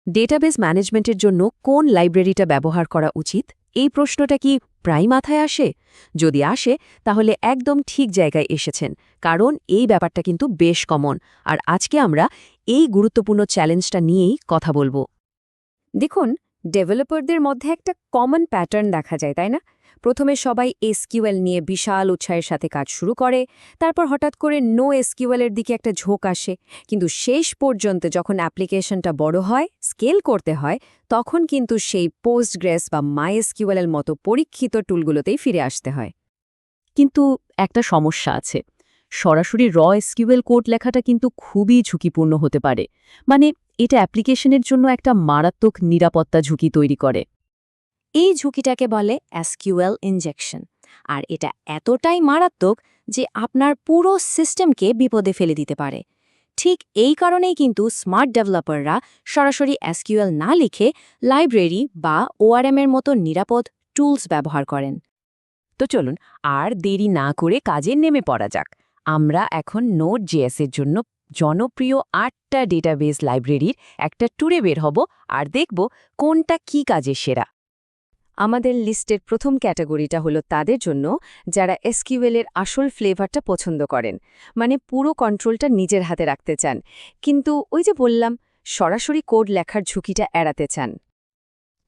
Database ম্যানেজমেন্টের জন্য কোন লাইব্রেরিটা ব্যবহার করা উচিত এই প্রশ্নটা কি প্রায় মাথায় আসে? যদি আসে তাহলে একদম ঠিক জায়গায় এসেছেন, কারণ এই ব্যাপারটা কিন্তু বেশ কমন। আর আজকে আমরা এই গুরুত্বপূর্ণ চ্যালেঞ্জটা নিয়েই কথা বলবো। দেখুন, ডেভেলপারদের মধ্যে একটা কমন প্যাটার্ন দেখা যায়, তাই না? প্রথমে সবাই এসকিউএল নিয়ে বিশাল উৎসাহের সাথে কাজ শুরু করে, তারপর হঠাৎ করে নো এসকিউএল এর দিকে একটা ঝোঁক আসে। কিন্তু শেষ পর্যন্ত যখন অ্যাপ্লিকেশনটা বড় হয়, স্কেল করতে হয়, তখন কিন্তু সেই পোস্টগ্রেস বা মাইএসকিউএল এর মতো পরীক্ষিত টুলগুলোতেই ফিরে আসতে হয়। কিন্তু একটা সমস্যা আছে, সরাসরি এসকিউএল কোড লেখাটা কিন্তু খুবই ঝুঁকিপূর্ণ হতে পারে। মানে এটা অ্যাপ্লিকেশনের জন্য একটা মারাত্মক নিরাপত্তা ঝুঁকি তৈরি করে। এই ঝুঁকিটাকে বলে এসকিউএল ইনজেকশন। আর এটা এতটাই মারাত্মক যে আপনার পুরো সিস্টেমকে বিপদে ফেলে দিতে পারে। ঠিক এই কারণেই কিন্তু স্মার্ট ডেভেলপাররা সরাসরি এসকিউএল না লিখে লাইব্রেরি বা ওআরএম এর মতো নিরাপদ টুলস ব্যবহার করেন। তো চলুন আর দেরি না করে কাজে নেমে পড়া যাক। আমরা এখন নোড.js এর জন্য জনপ্রিয় ৮টা ডেটাবেস লাইব্রেরির একটা ট্যুরে বের হব আর দেখব কোনটা কি কাজে সেরা। আমাদের লিস্টের প্রথম ক্যাটাগরিটা হলো তাদের জন্য যারা এসকিউএল এর আসল ফ্লেভারটা পছন্দ করেন, মানে পুরো কন্ট্রোলটা নিজের হাতে রাখতে চান, কিন্তু ওই যে বললাম, সরাসরি কোড লেখার ঝুঁকিটা এড়াতে চান।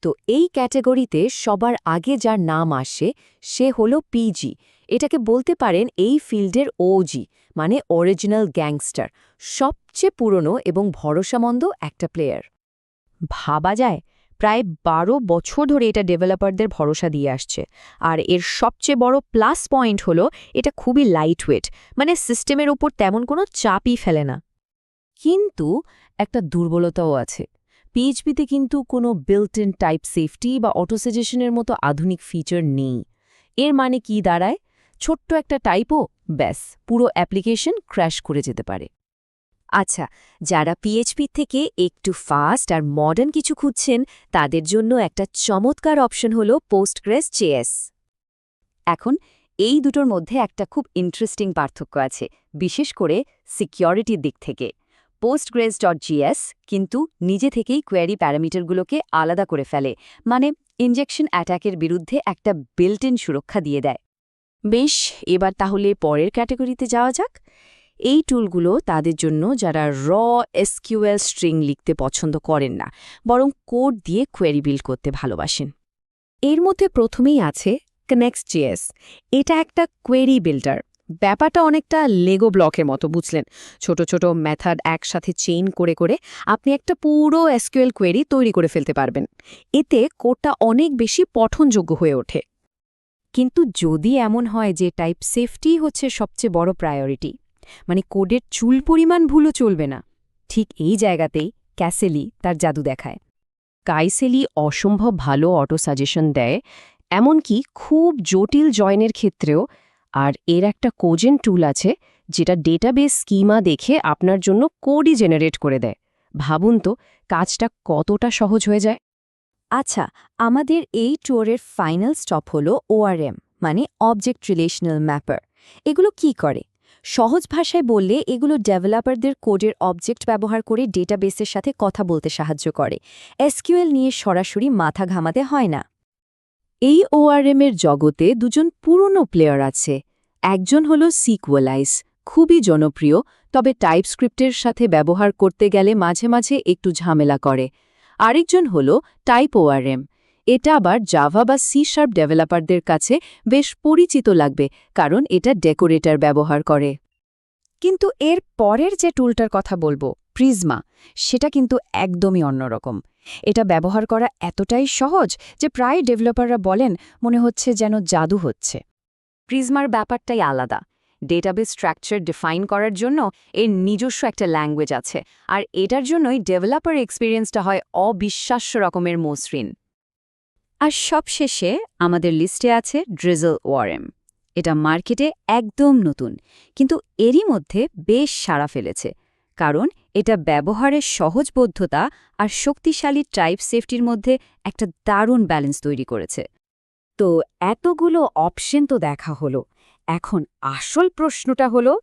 তো এই ক্যাটাগরিতে সবার আগে যার নাম আসে সে হলো পিজি। এটাকে বলতে পারেন এই ফিল্ডের ওজি, মানে অরিজিনাল গ্যাংস্টার, সবচেয়ে পুরনো এবং ভরসামন্দ একটা প্লেয়ার। ভাবা যায় প্রায় ১২ বছর ধরে এটা ডেভেলপারদের ভরসা দিয়ে আসছে। আর এর সবচেয়ে বড় প্লাস পয়েন্ট হলো এটা খুবই লাইটওয়েট, মানে সিস্টেমের উপর তেমন কোনো চাপই ফেলে না। কিন্তু একটা দুর্বলতাও আছে, পিএইচপিতে কিন্তু কোনো বিল্ট ইন টাইপ সেফটি বা অটোসাজেশনের মতো আধুনিক ফিচার নেই। এর মানে কি দাঁড়ায়? ছোট্ট একটা টাইপও ব্যাস পুরো অ্যাপ্লিকেশন ক্র্যাশ করে যেতে পারে। আচ্ছা, যারা পিএইচপি থেকে একটু ফাস্ট আর মডার্ন কিছু খুঁজছেন, তাদের জন্য একটা চমৎকার অপশন হল পোস্টগ্রেস.js। এখন এই দুটোর মধ্যে একটা খুব ইন্টারেস্টিং পার্থক্য আছে, বিশেষ করে সিকিউরিটির দিক থেকে। পোস্টগ্রেস.js কিন্তু নিজে থেকেই কোয়েরি প্যারামিটারগুলোকে আলাদা করে ফেলে, মানে ইনজেকশন অ্যাটাকের বিরুদ্ধে একটা বিল্ট ইন সুরক্ষা দিয়ে দেয়। বেশ, এবার তাহলে পরের ক্যাটাগরিতে যাওয়া যাক। এই টুলগুলো তাদের জন্য যারা এসকিউএল স্ট্রিং লিখতে পছন্দ করেন না, বরং কোড দিয়ে কোয়েরি বিল্ড করতে ভালোবাসেন। এর মধ্যে প্রথমেই আছে কানেক্ট.js। এটা একটা কোয়েরি বিল্ডার। ব্যাপারটা অনেকটা লেগো ব্লকের মতো, বুঝলেন? ছোট ছোট মেথড একসাথে চেইন করে করে আপনি একটা পুরো এসকিউএল কোয়েরি তৈরি করে ফেলতে পারবেন। এতে কোডটা অনেক বেশি পঠনযোগ্য হয়ে ওঠে। কিন্তু যদি এমন হয় যে টাইপ সেফটি হচ্ছে সবচেয়ে বড় প্রায়োরিটি, মানে কোডের চুল পরিমাণ ভুলও চলবে না, ঠিক এই জায়গাতেই ক্যাসেলি তার জাদু দেখায়। কাইসেলি অসম্ভব ভালো অটো সাজেশন দেয়, এমনকি খুব জটিল জয়েনের ক্ষেত্রেও। আর এর একটা কোজেন টুল আছে যেটা ডেটাবেস স্কিমা দেখে আপনার জন্য কোডই জেনারেট করে দেয়। ভাবুন তো কাজটা কতটা সহজ হয়ে যায়। আচ্ছা, আমাদের এই ট্যুরের ফাইনাল স্টপ হলো ওআরএম, মানে অবজেক্ট রিলেশনাল ম্যাপার। এগুলো কি করে? সহজ ভাষায় বললে এগুলো ডেভেলপারদের কোডের অবজেক্ট ব্যবহার করে ডেটাবেসের সাথে কথা বলতে সাহায্য করে। এসকিউএল নিয়ে সরাসরি মাথা ঘামাতে হয় না। এই ওআরএম এর জগতে দুজন পুরনো প্লেয়ার আছে। একজন হল সিকুয়েলাইজ, খুবই জনপ্রিয়, তবে টাইপস্ক্রিপ্টের সাথে ব্যবহার করতে গেলে মাঝে মাঝে একটু ঝামেলা করে। আরেকজন হল টাইপ ওআরএম। এটা আবার জাভা বা সি# ডেভেলপারদের কাছে বেশ পরিচিত লাগবে, কারণ এটা ডেকোরেটর ব্যবহার করে। কিন্তু এর পরের যে টুলটার কথা বলবো, প্রিজমা, সেটা কিন্তু একদমই অন্যরকম। এটা ব্যবহার করা এতটাই সহজ যে প্রায় ডেভেলপাররা বলেন মনে হচ্ছে যেন জাদু হচ্ছে। প্রিজমার ব্যাপারটাই আলাদা। ডেটাবেস স্ট্রাকচার ডিফাইন করার জন্য এর নিজস্ব একটা ল্যাঙ্গুয়েজ আছে, আর এটার জন্যই ডেভেলপার এক্সপিরিয়েন্সটা হয় অবিশ্বাস্য রকমের মসৃণ। আর সবশেষে আমাদের লিস্টে আছে ড্রিজল ওআরএম। এটা মার্কেটে একদম নতুন, কিন্তু এরই মধ্যে বেশ সাড়া ফেলেছে, কারণ এটা ব্যবহারের সহজবোধ্যতা আর শক্তিশালী টাইপ সেফটির মধ্যে একটা দারুণ ব্যালেন্স তৈরি করেছে। তো এতগুলো অপশন তো দেখা হলো, এখন আসল প্রশ্নটা হলো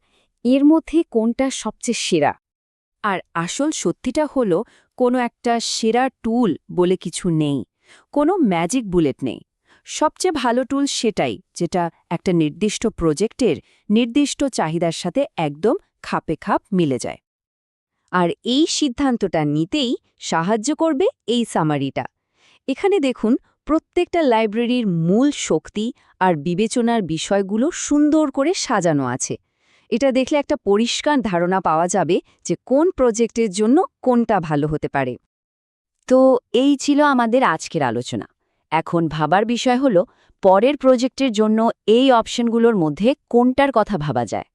এর মধ্যে কোনটা সবচেয়ে সেরা? আর আসল সত্যিটা হলো কোনো একটা সেরা টুল বলে কিছু নেই, কোনো ম্যাজিক বুলেট নেই। সবচেয়ে ভালো টুল সেটাই যেটা একটা নির্দিষ্ট প্রজেক্টের নির্দিষ্ট চাহিদার সাথে একদম খাপে খাপ মিলে যায়। আর এই সিদ্ধান্তটা নিতেই সাহায্য করবে এই সামারিটা। এখানে দেখুন প্রত্যেকটা লাইব্রেরির মূল শক্তি আর বিবেচনার বিষয়গুলো সুন্দর করে সাজানো আছে। এটা দেখলে একটা পরিষ্কার ধারণা পাওয়া যাবে যে কোন প্রজেক্টের জন্য কোনটা ভালো হতে পারে। তো এই ছিল আমাদের আজকের আলোচনা। এখন ভাবার বিষয় হলো পরের প্রজেক্টের জন্য এই অপশনগুলোর মধ্যে কোনটার কথা ভাবা যায়।